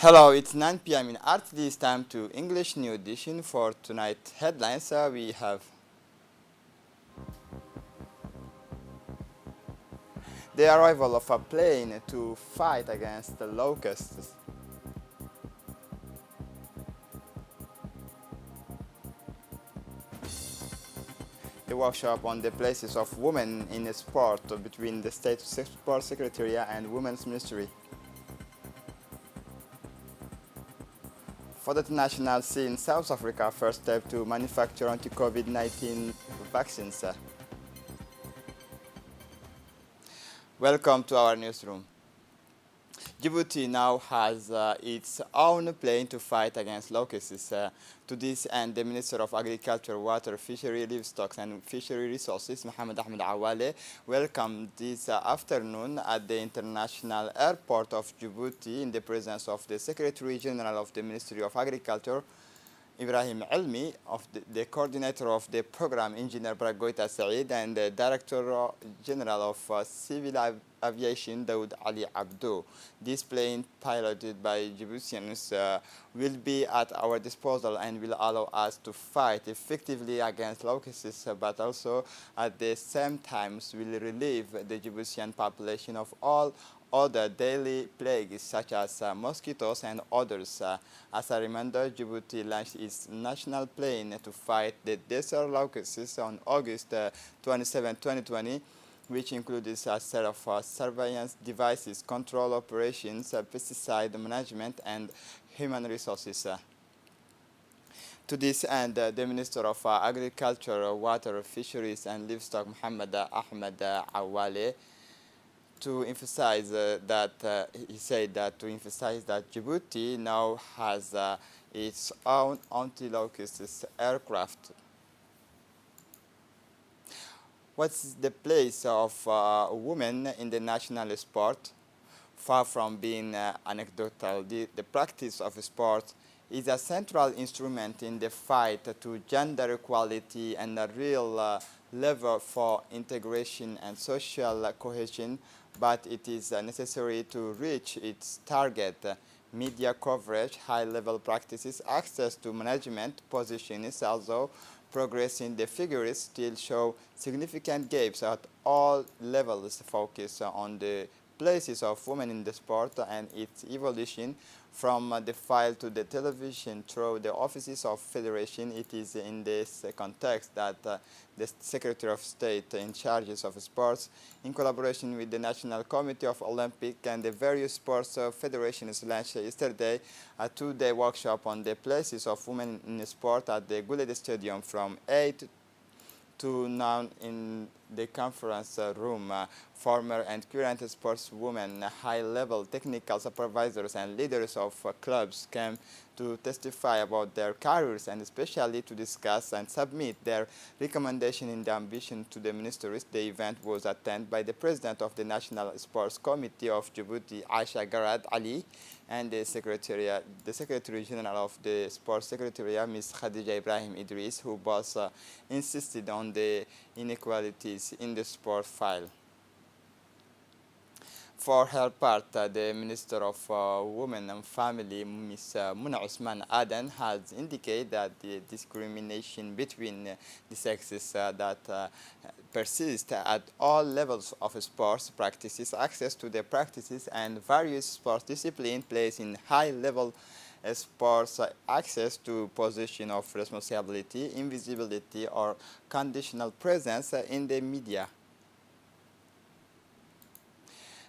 Hello, it's 9 p.m. in Art. This time to English New Edition for tonight headlines. We have the arrival of a plane to fight against the locusts. The workshop on the places of women in sport between the State Sport Secretariat and Women's Ministry. For the international scene, South Africa first step to manufacture anti-COVID-19 vaccines. Welcome to our newsroom. Djibouti now has its own plane to fight against locusts. To this end, the Minister of Agriculture, Water, Fishery, Livestock and Fishery Resources, Mohamed Ahmed Awale, welcomed this afternoon at the International Airport of Djibouti in the presence of the Secretary General of the Ministry of Agriculture, Ibrahim Elmi, of the coordinator of the program, Engineer Bragoita Saeed, and the Director General of Civil Aviation, Daoud Ali Abdo. This plane, piloted by Djiboutians, will be at our disposal and will allow us to fight effectively against locusts, but also at the same time will relieve the Djiboutian population of all other daily plagues such as mosquitoes and others. As a reminder, Djibouti launched its national plane to fight the desert locusts on August 27, 2020, which includes a set of surveillance devices, control operations, pesticide management, and human resources. To this end, the Minister of Agriculture, Water, Fisheries, and Livestock, Mohamed Ahmed Awale, he said that to emphasize that Djibouti now has its own anti-locust aircraft. What's the place of women in the national sport? Far from being anecdotal, the practice of sport is a central instrument in the fight to gender equality and a real lever for integration and social cohesion, but it is necessary to reach its target. Media coverage, high-level practices, access to management positions, also progress in the figures still show significant gaps at all levels. Focus on the places of women in the sport and its evolution from the file to the television through the offices of federation. It is in this context that the Secretary of State in charge of sports, in collaboration with the National Committee of Olympic and the various sports federations, launched yesterday a two-day workshop on the places of women in sport at the Guled Stadium from 8 to 9 in the conference room. Former and current sportswomen, high-level technical supervisors and leaders of clubs came to testify about their careers and especially to discuss and submit their recommendation in the ambition to the ministries. The event was attended by the President of the National Sports Committee of Djibouti, Aisha Garad Ali, and the Secretary General of the Sports Secretariat, Ms. Khadija Ibrahim Idris, who both insisted on the inequalities in the sport file. For her part, the Minister of Women and Family, Ms. Muna Usman Aden, has indicated that the discrimination between the sexes that persists at all levels of sports practices, access to the practices and various sports disciplines plays in high-level sports, access to position of responsibility, invisibility, or conditional presence in the media.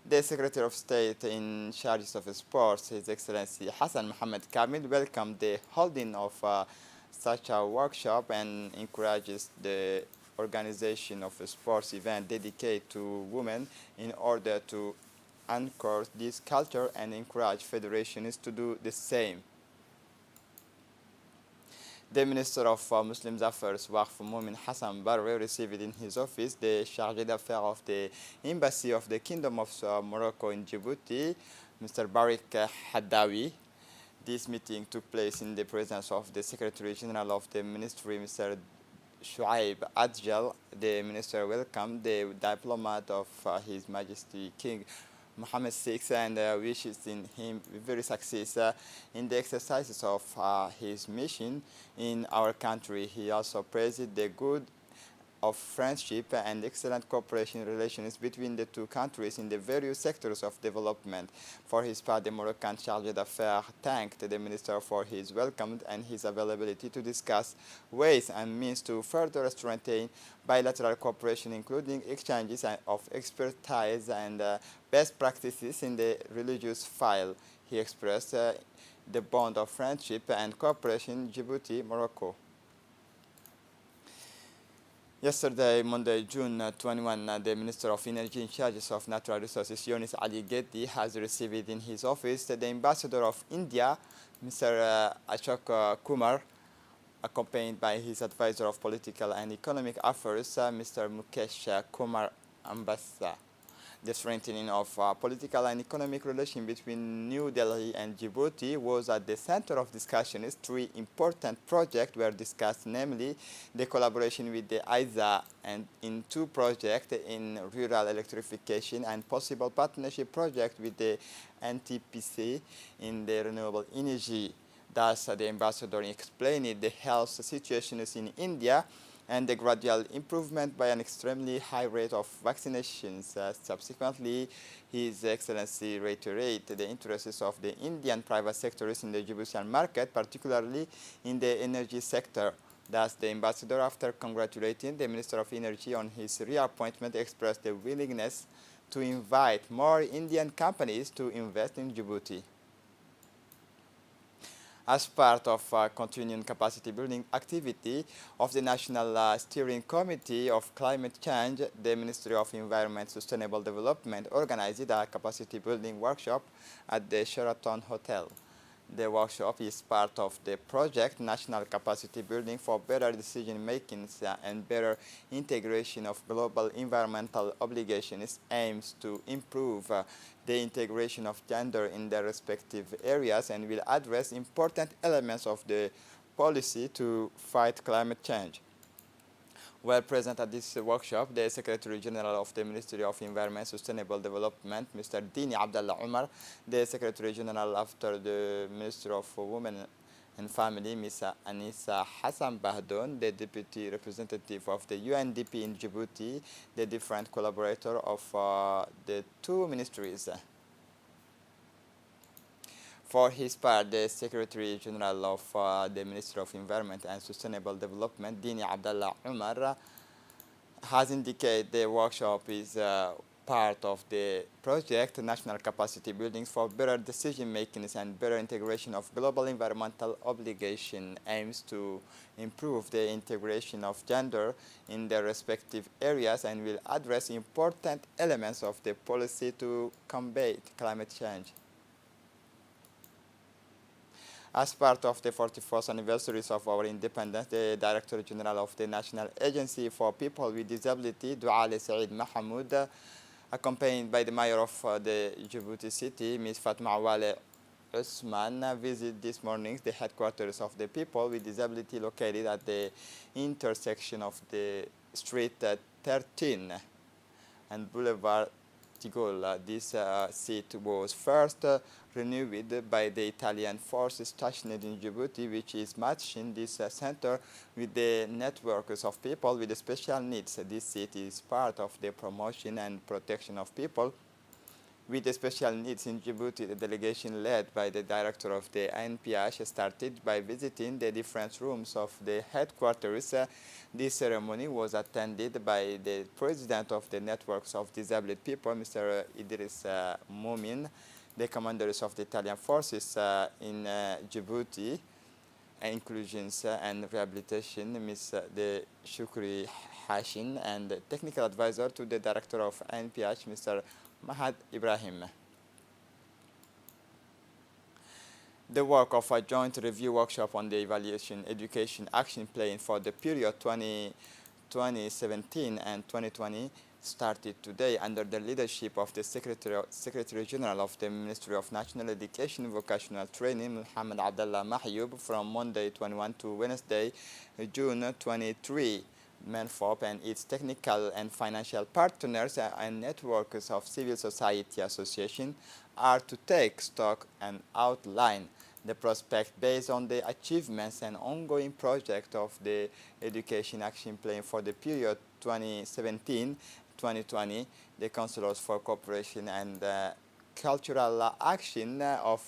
The Secretary of State in charge of sports, His Excellency Hassan Mohammed Kamil, welcomed the holding of such a workshop and encourages the organization of a sports event dedicated to women in order to anchor this culture and encourage federations to do the same. The Minister of Muslim Affairs, Waqf Momin Hassan Barre, received in his office the Chargé d'Affaires of the Embassy of the Kingdom of Morocco in Djibouti, Mr. Barik Haddawi. This meeting took place in the presence of the Secretary General of the Ministry, Mr. Shuaib Adjal. The Minister welcomed the diplomat of His Majesty King Mohammed VI, and wishes in him very success in the exercises of his mission in our country. He also praised the good of friendship and excellent cooperation relations between the two countries in the various sectors of development. For his part, the Moroccan chargé d'affaires thanked the minister for his welcome and his availability to discuss ways and means to further strengthen bilateral cooperation, including exchanges of expertise and best practices in the religious file. He expressed the bond of friendship and cooperation Djibouti-Morocco. Yesterday, Monday, June 21, the Minister of Energy in charge of Natural Resources, Younis Ali Geddi, has received in his office the Ambassador of India, Mr. Ashok Kumar, accompanied by his Advisor of Political and Economic Affairs, Mr. Mukesh Kumar Ambassa. The strengthening of political and economic relations between New Delhi and Djibouti was at the center of discussions. Three important projects were discussed, namely the collaboration with the ISA and in two projects in rural electrification and possible partnership project with the NTPC in the renewable energy. Thus, the ambassador explained the health situations in India and the gradual improvement by an extremely high rate of vaccinations. Subsequently, His Excellency reiterated the interests of the Indian private sectors in the Djiboutian market, particularly in the energy sector. Thus, the ambassador, after congratulating the Minister of Energy on his reappointment, expressed the willingness to invite more Indian companies to invest in Djibouti. As part of continuing capacity building activity of the National Steering Committee of Climate Change, the Ministry of Environment Sustainable Development organized a capacity building workshop at the Sheraton Hotel. The workshop is part of the project National Capacity Building for Better Decision Making and Better Integration of Global Environmental Obligations, aims to improve the integration of gender in their respective areas and will address important elements of the policy to fight climate change. While present at this workshop, the Secretary General of the Ministry of Environment and Sustainable Development, Mr. Dini Abdallah Umar, the Secretary General after the Minister of Women and Family, Ms. Anissa Hassan Bahdoun, the Deputy Representative of the UNDP in Djibouti, the different collaborator of the two ministries. For his part, the Secretary General of the Ministry of Environment and Sustainable Development, Dini Abdallah Umar, has indicated the workshop is part of the project National Capacity Building for Better Decision Making and Better Integration of Global Environmental Obligation, aims to improve the integration of gender in their respective areas and will address important elements of the policy to combat climate change. As part of the 44th anniversary of our independence, the Director General of the National Agency for People with Disability, Douale Saeed Mahamoud, accompanied by the Mayor of the Djibouti City, Ms. Fatma Wale Usman, visited this morning the headquarters of the People with Disability located at the intersection of the Street 13 and Boulevard Tigol. This seat was first renewed by the Italian forces stationed in Djibouti, which is matching this center with the networks of people with special needs. This seat is part of the promotion and protection of people with special needs in Djibouti. The delegation led by the director of the NPH started by visiting the different rooms of the headquarters. This ceremony was attended by the president of the networks of disabled people, Mr. Idris Moumin, the commanders of the Italian forces in Djibouti, inclusions and rehabilitation, Ms. De Shukri Hashin, and the technical advisor to the director of NPH, Mr. Mahad Ibrahim. The work of a joint review workshop on the evaluation education action plan for the period 2017 and 2020 started today under the leadership of the Secretary General of the Ministry of National Education and Vocational Training, Muhammad Abdallah Mahyoub, from Monday 21 to Wednesday, June 23. MENFOP and its technical and financial partners and networks of civil society associations are to take stock and outline the prospect based on the achievements and ongoing project of the Education Action Plan for the period 2017-2020, the Councilors for Cooperation and Cultural Action of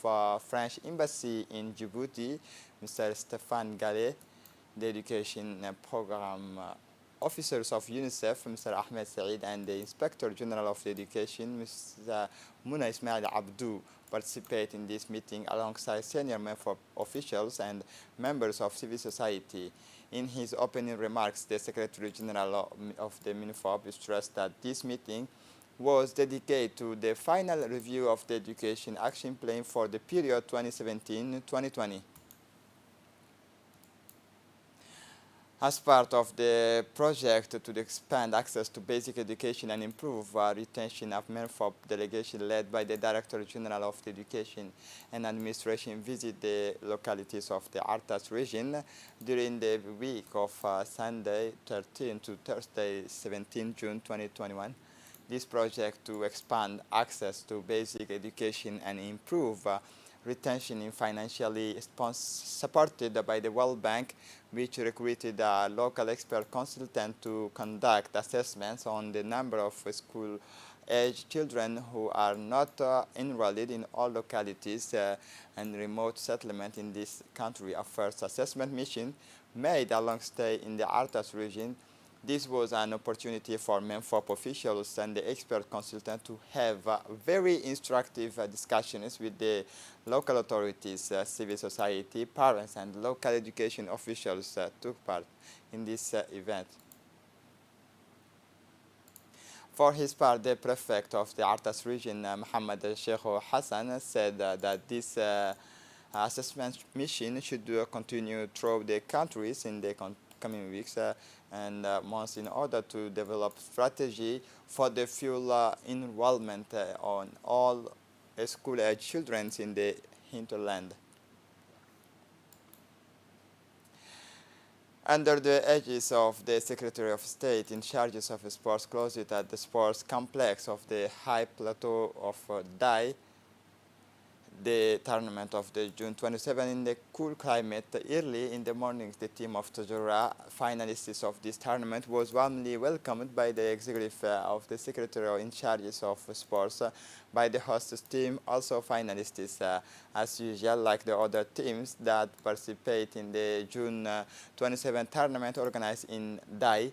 French Embassy in Djibouti, Mr. Stéphane Gallet, the Education Program Officers of UNICEF, Mr. Ahmed Said, and the Inspector General of Education, Mr. Muna Ismail Abdou, participate in this meeting alongside senior MENFOP officials and members of civil society. In his opening remarks, the Secretary General of the MENFOP stressed that this meeting was dedicated to the final review of the Education Action Plan for the period 2017-2020. As part of the project to expand access to basic education and improve retention of MENFOP delegation led by the Director General of the Education and Administration visit the localities of the Artas region during the week of Sunday 13 to Thursday 17 June 2021. This project to expand access to basic education and improve retention is financially supported by the World Bank, which recruited a local expert consultant to conduct assessments on the number of school-age children who are not enrolled in all localities and remote settlement in this country. A first assessment mission made a long stay in the Artas region. This was an opportunity for MENFOP officials and the expert consultant to have very instructive discussions with the local authorities, civil society, parents, and local education officials took part in this event. For his part, the prefect of the Artas region, Mohammed Sheikh Hassan, said that this assessment mission should continue through the countries in the coming weeks and months in order to develop strategy for the full enrollment on all school-age children in the hinterland. Under the aegis of the Secretary of State in charge of sports closet at the sports complex of the high plateau of Dai, the tournament of the June 27 in the cool climate. Early in the morning, the team of Tajura, finalists of this tournament, was warmly welcomed by the executive of the Secretary in charge of sports, by the host team, also finalists, as usual, like the other teams that participate in the June 27 tournament organized in Dai.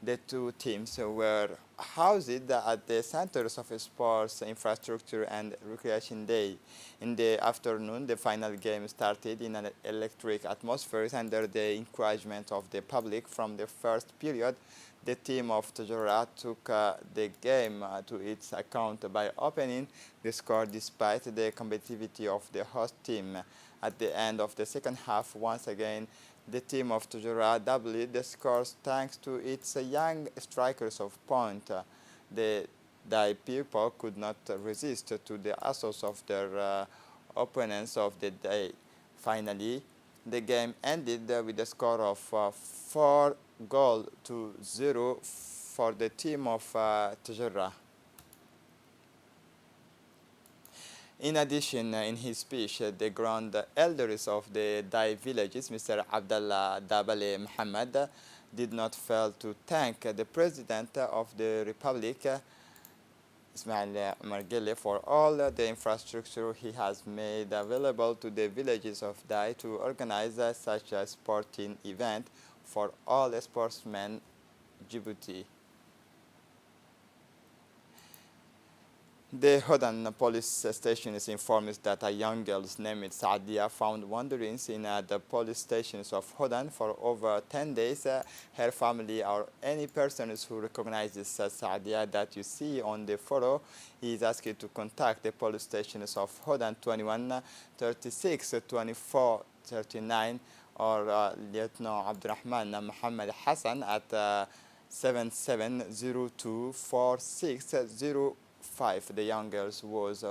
The two teams were housed at the Centers of Sports Infrastructure and Recreation Day. In the afternoon, the final game started in an electric atmosphere under the encouragement of the public. From the first period, the team of Tajura took the game to its account by opening the score despite the competitivity of the host team. At the end of the second half, once again, the team of Tajura doubled the scores thanks to its young strikers of point. The Dai people could not resist to the assaults of their opponents of the day. Finally, the game ended with a score of 4-0 for the team of Tajura. In addition, in his speech, the grand elders of the Dai villages, Mr. Abdallah Dabale Muhammad, did not fail to thank the President of the Republic, Ismail Omar Guelleh, for all the infrastructure he has made available to the villages of Dai to organize such a sporting event for all sportsmen Djibouti. The Hodan police station is informed that a young girl named Saadia found wandering in the police stations of Hodan for over 10 days. Her family or any person who recognizes Saadia that you see on the photo is asked to contact the police stations of Hodan 21 36 24 39 or Lieutenant Abdurrahman Muhammad Hassan at 77024605. The young girl was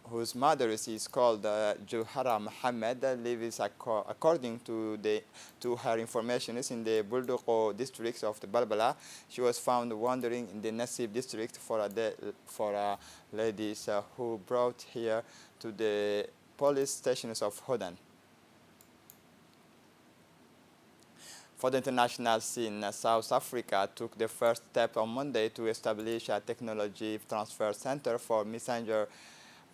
whose mother is called Johara Mohammed, lives according to her information is in the Bulduko district of the Balbala. She was found wandering in the Nasib district for ladies who brought here to the police stations of Hodan. For the international scene, South Africa took the first step on Monday to establish a technology transfer center for messenger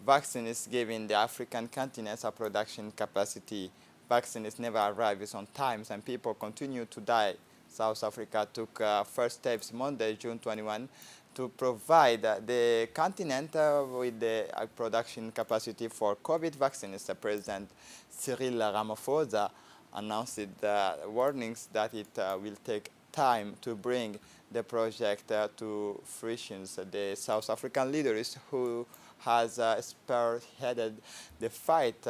vaccines, giving the African continent a production capacity. Vaccines never arrive on time and people continue to die. South Africa took first steps Monday, June 21, to provide the continent with the production capacity for COVID vaccines. President Cyril Ramaphosa announced warnings that it will take time to bring the project to fruition. The South African leaders who has spearheaded the fight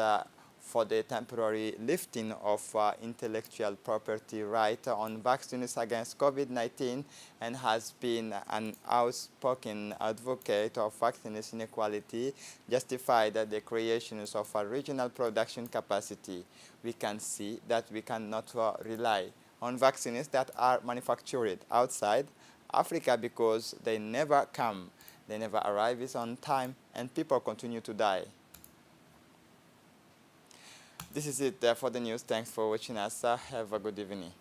for the temporary lifting of intellectual property right on vaccines against COVID-19 and has been an outspoken advocate of vaccines inequality, justified the creation of a regional production capacity. We can see that we cannot rely on vaccines that are manufactured outside Africa because they never come, they never arrive on time, and people continue to die. This is it for the news. Thanks for watching us. Have a good evening.